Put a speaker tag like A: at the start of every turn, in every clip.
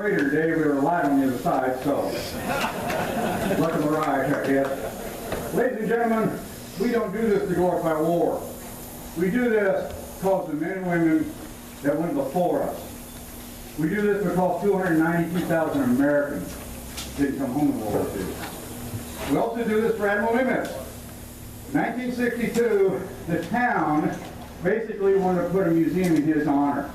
A: operator today, we were live on the other side, so luck of the ride, I guess. Ladies and gentlemen, we don't do this to glorify war. We do this because the men and women that went before us. We do this because 292,000 Americans didn't come home in World War II. We also do this for Admiral Nimitz. 1962, the town basically wanted to put a museum in his honor.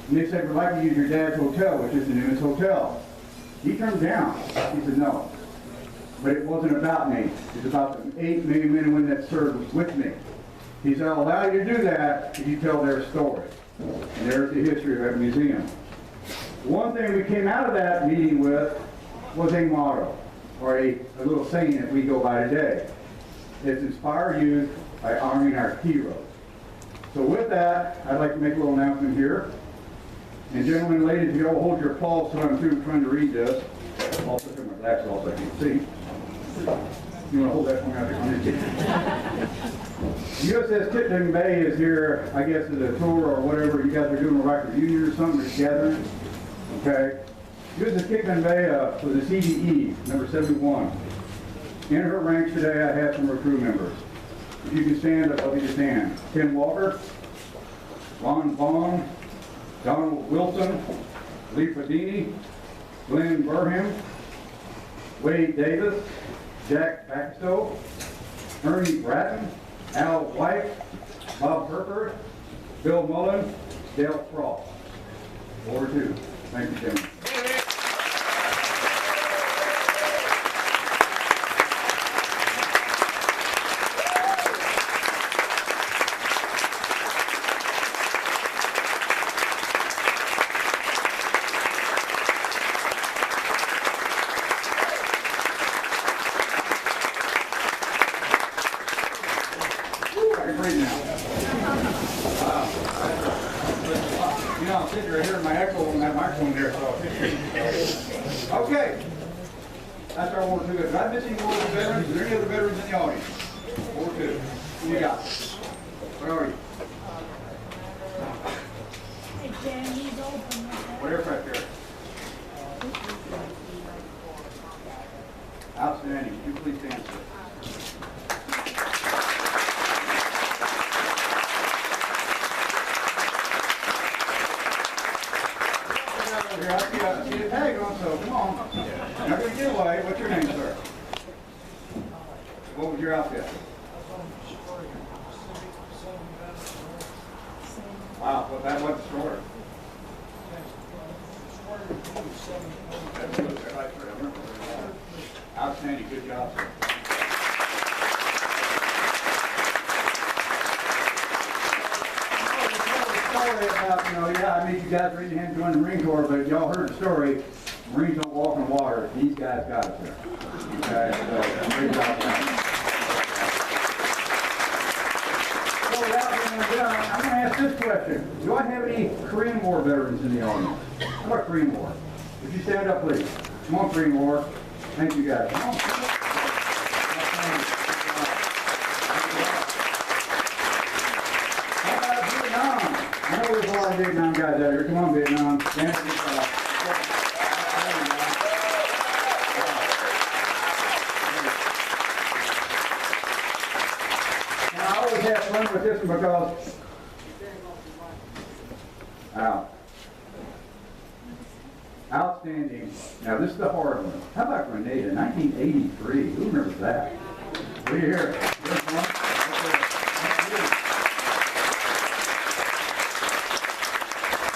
A: And they said, we'd like to use your dad's hotel, which is the Nimitz Hotel. He turned down. He said, no. But it wasn't about me. It's about the 8 million men and women that served with me. He said, I'll allow you to do that if you tell their story. And there's the history of that museum. One thing we came out of that meeting with was a motto, or a little saying that we go by today. It's inspire youth by honoring our heroes. So with that, I'd like to make a little announcement here. And gentlemen and ladies, if you all hold your applause till I'm through trying to read this. Also put my glasses off so I can see. You want to hold that one out there? USS Tipton Bay is here, I guess, as a tour or whatever. You guys are doing a record union or something, together. Okay. USS Tipton Bay was a CDE, number 71. In her ranks today, I have some of her crew members. If you can stand up, I'll give you a stand. Ken Walker, Lon Vaughn, Donald Wilson, Lee Fadini, Glenn Burham, Wade Davis, Jack Baxto, Ernie Bratton, Al White, Bob Herford, Bill Mullen, Dale Frost. Over 2. Thank you, gentlemen. Okay. That's our War II. Did I miss any War II veterans? Is there any other veterans in the audience? War II. Who you got? What are you? What aircraft carrier? Outstanding. Would you please stand, sir? I see the tag on, so come on. You're not going to get away. What's your name, sir? What was your outfit? Wow, well, that wasn't short. Outstanding. Good job, sir. About, yeah, I made you guys raise your hand to join the Marine Corps, but y'all heard the story. Marines don't walk in water. These guys got it there. Okay, so great job. So without being done, I'm going to ask this question. Do I have any Korean War veterans in the audience? How about Korean War? Would you stand up, please? Come on, Korean War. Thank you, guys. Come on. There's a lot of Vietnam guys out here. Come on, Vietnam. Now, I always have fun with this one because... Outstanding. Now, this is the hard one. How about Grenada, 1983? Who remembers that? What do you hear? There's one.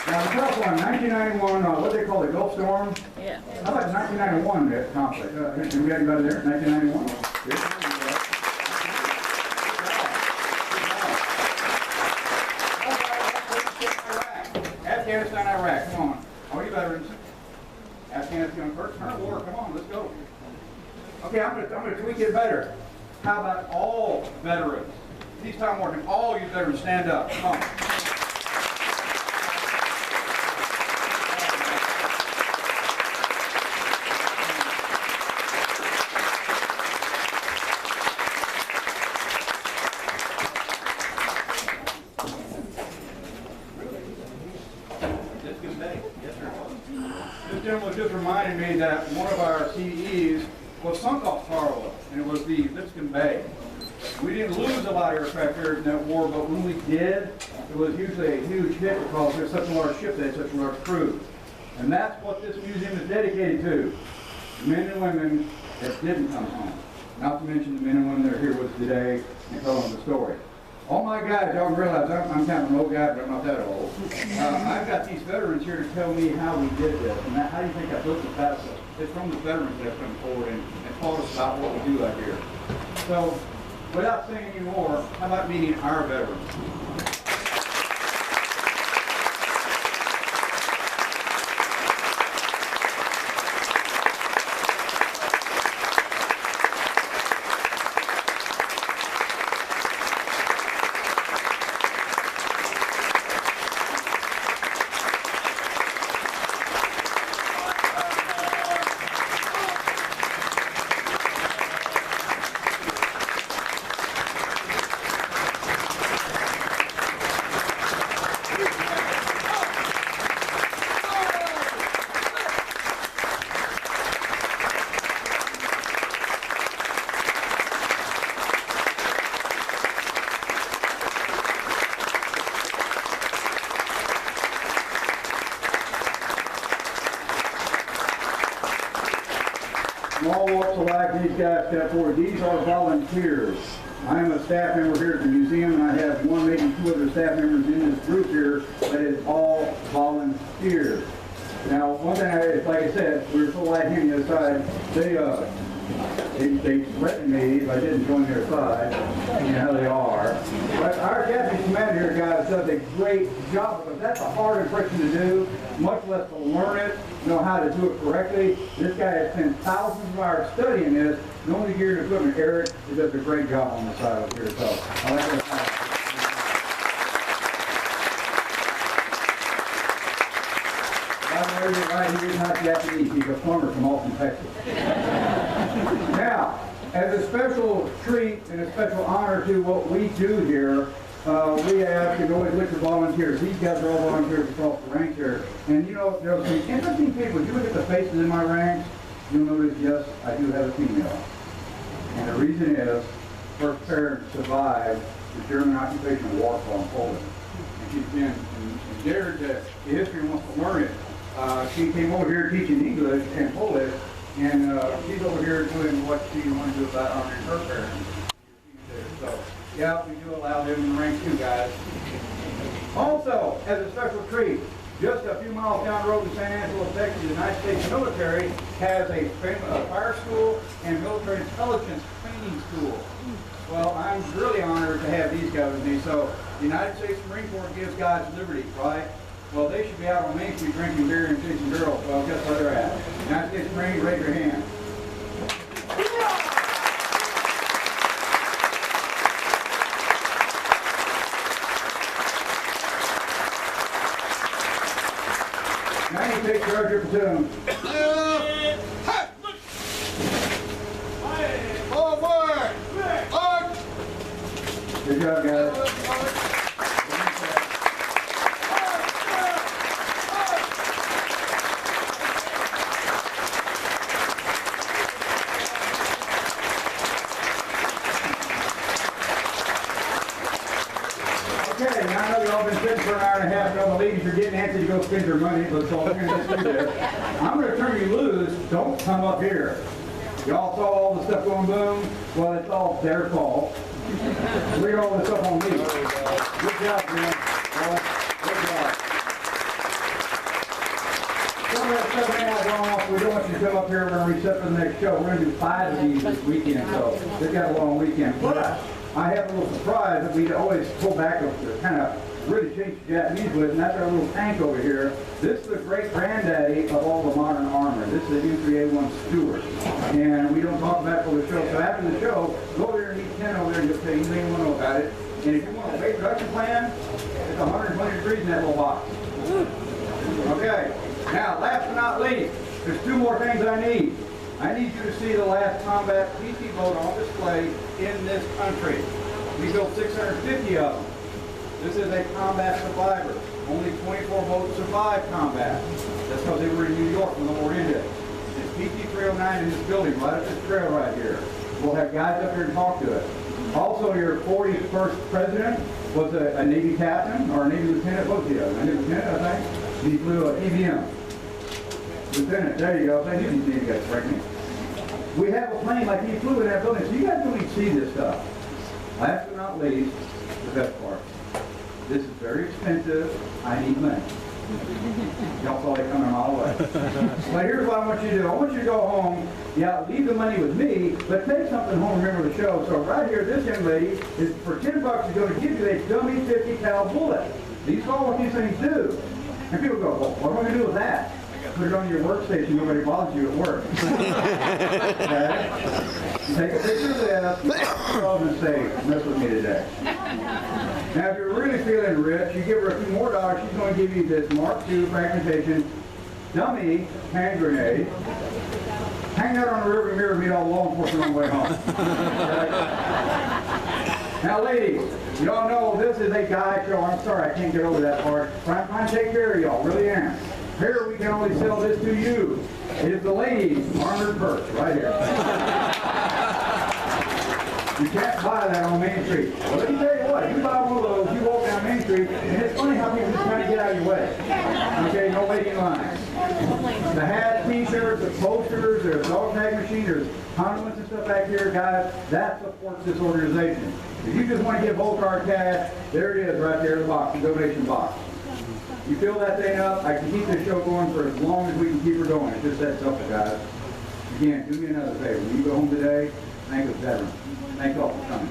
A: Now, the tough one, 1991, what they call the Gulf Storm? Yeah. How about 1991, that conflict? Do we have anybody there? 1991? Afghanistan, Iraq, come on. All you veterans. Afghanistan, first turn of war, come on, let's go. Okay, I'm gonna tweak it better. How about all veterans? Peacetime working, all you veterans, stand up, come on. This gentleman was me that one of our CEs was sunk off Tarawa, and it was the Lipscomb Bay. We didn't lose a lot of aircraft carriers in that war, but when we did, it was usually a huge hit because there's such a large ship that had such a large crew. And that's what this museum is dedicated to. Men and women that didn't come home. Not to mention the men and women that are here with us today and telling the story. All my guys, y'all realize I'm kind of an old guy, but I'm not that old. I've got these veterans here to tell me how we did this. And how do you think I built this battle? It's from the veterans that have come forward and taught us about what we do out here. So, without saying any more, how about meeting our veterans? From all walks of life, these guys step forward. These are volunteers. I am a staff member here at the museum, and I have one, maybe two other staff members in this group here that is all volunteers. Now, one thing, like I said, we were so light here on the other side, they threatened me if I didn't join their side. You know how they are. But our Japanese commander here, guys, does a great job because that's a hard impression to do, much less to learn it, know how to do it correctly. This guy has spent thousands of hours studying this, knowing the gear and equipment. Eric, he does a great job on the side up here. So I like that. Right, he is not Japanese. He's a plumber from Austin, Texas. Now, as a special treat and a special honor to what we do here, we have to go and look for volunteers. These guys are all volunteers across the ranks here. And you know, there's some interesting people. If you look at the faces in my ranks, you'll notice, yes, I do have a female. And the reason is, her parents survived the German occupation war from Poland. And she's been dared the history and wants to learn it. She came over here teaching English and Polish, and she's over here doing what she wanted to do about honoring her parents. So, yeah, we do allow them in the ranks too, guys. Also, as a special treat, just a few miles down the road in San Angelo, Texas, the United States military has a fire school and military intelligence training school. Well, I'm really honored to have these guys with me. So, the United States Marine Corps gives guys liberty, right? Well, they should be out on Main Street drinking beer and chasing girls. Well, guess where they're at? United States Marine, raise your hand. Now you take charge of your platoon. Good job, guys. Okay, now I know you've all been sitting for an hour and a half, and all the ladies are getting antsy to go spend their money, but so we're going to just do this. I'm going to turn you loose. Don't come up here. Y'all saw all the stuff going boom. Well, it's all their fault. Read all this up on me. Good job, man. Good job. Some of that stuff may not go off. We don't want you to come up here. We're going to reset for the next show. We're going to do 5 of these this weekend, so they've got a long weekend. But I have a little surprise that we always pull back to kind of really change the Japanese with, and that's our little tank over here. This is the great granddaddy of all the modern armor. This is the U3A1 Stewart. And we don't talk about it for the show. So after the show, go over there and meet Ken over there and just say anything you want to know about it. And if you want a great production plan, it's 120 degrees in that little box. Okay. Now, last but not least, there's 2 more things I need. I need you to see the last combat PC boat on display in this country. We built 650 of them. This is a combat survivor. Only 24 boats survived combat. That's because they were in New York when the war ended. The PT 309 in this building, right up this trail right here. We'll have guys up here to talk to us. Also, your 41st president was a Navy captain or a Navy lieutenant. What was he? A Navy lieutenant, I think. He flew an EVM. Lieutenant, there you go. Thank you, these Navy guys, frankly. We have a plane like he flew in that building, so you guys don't even see this stuff. Last but not least, the best part. This is very expensive. I need money. Y'all saw it coming a mile away. But here's what I want you to do. I want you to go home, yeah, leave the money with me, but take something home and remember the show. So right here, this young lady is, for $10, is going to give you a dummy 50 cal bullet. You saw what these things do. And people go, well, what am I going to do with that? Put it on your workstation, nobody bothers you at work. Okay? You take a picture of this, and say, mess with me today. Now, if you're really feeling rich, you give her a few more dollars, she's going to give you this Mark II fragmentation dummy hand grenade. Hang that on the rearview mirror and meet all the law enforcement on the way home. Okay? Now, ladies, y'all know this is a guy show. I'm sorry, I can't get over that part. But I'm trying to take care of y'all, really am. Here, we can only sell this to you. It is the ladies' armored purse, right here. You can't buy that on Main Street. Well, let me tell you what, you buy one of those, you walk down Main Street, and it's funny how people just trying to get out of your way. Okay, no waiting lines. The hats, t-shirts, the posters, there's dog tag machine, there's condiments and stuff back here, guys. That supports this organization. If you just want to give Volcar cash, there it is right there in the box, the donation box. You fill that thing up, I can keep this show going for as long as we can keep her going. It's just that simple, guys. Again, do me another favor. When you go home today, thank the veterans. Thank you all for coming.